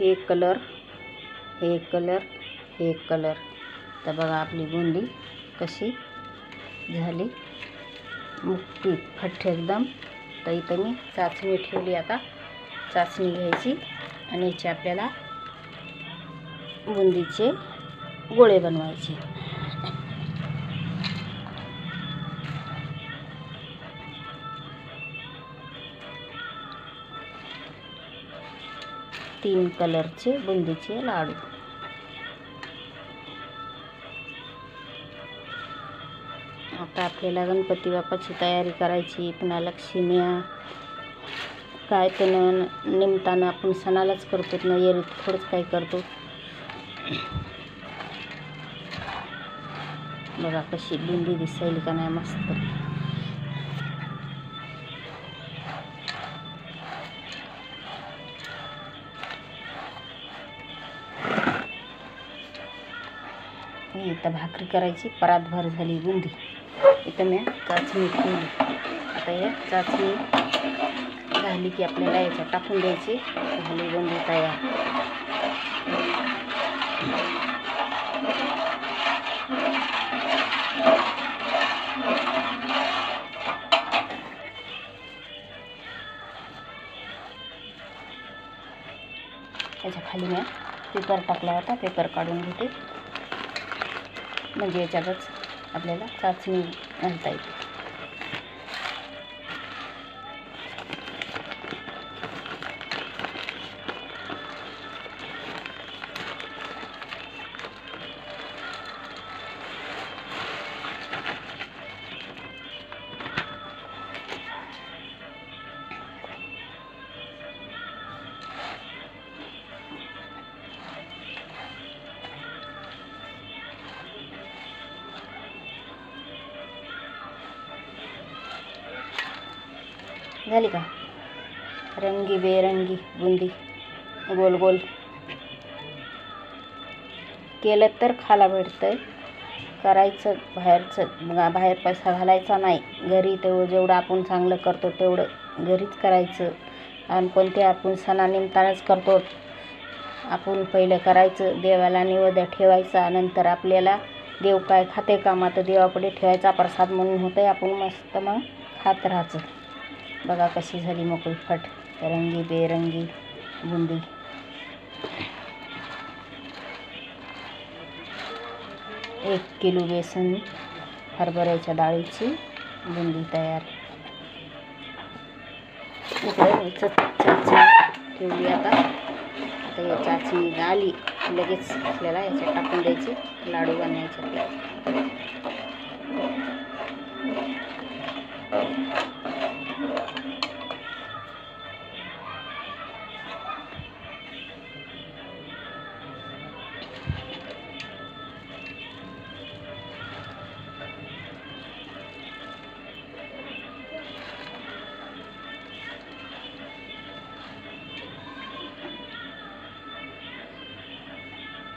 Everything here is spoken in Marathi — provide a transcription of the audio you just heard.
एक कलर, एक कलर, एक कलर. तर बघा आपली बुंदी कशी झाली, मुक्की फट्ट एकदम. तर इथं मी चाचणी ठेवली. आता चाचणी घ्यायची आणि याचे आपल्याला बुंदीचे गोळे बनवायचे. तीन कलरचे बुंदीचे लाडू. आता आपल्याला गणपती बाप्पाची तयारी करायची. पुन्हा लक्ष्म्या काय तर निमतानं आपण सणालाच करतो ना, एरवीत थोडंच काय करतो. बघा कशी बुंदी दिसायली का नाही मस्त. इथं भाकरी करायची. परातभर झाली बुंदी. इथं मी चाचणी ठेवली. आता या चाचणी झाली की आपल्याला याच्यात टाकून द्यायची. झाली बुंदी तयार. याच्या खाली मी पेपर टाकला होता. पेपर काढून घेते, म्हणजे याच्यातच आपल्याला चाचणी घालता येते. झाली का रंगी बेरंगी बुंदी. गोल गोल केलं तर खायला भेटतंय. करायचं बाहेर पैसा घालायचा नाही. घरी तेवढं जेवढं आपण चांगलं करतो तेवढं घरीच करायचं. आणि कोणते आपण सणानिमित्तानंच करतो. आपण पहिलं करायचं, देवाला निवेद्य ठेवायचा. नंतर आपल्याला देव काय खाते का, मग देवापुढे ठेवायचा प्रसाद म्हणून होतंय. आपण मस्त मग खात राहायचं. बघा कशी झाली मोकळी फट रंगी बेरंगी बुंदी. एक किलो बेसन हरभऱ्याच्या डाळीची बुंदी तयार. इकडे चाचणी ठेवली. आता या चाचणी झाली लगेच आपल्याला याच्यात टाकून द्यायची. लाडू बनवायचे आपल्याला.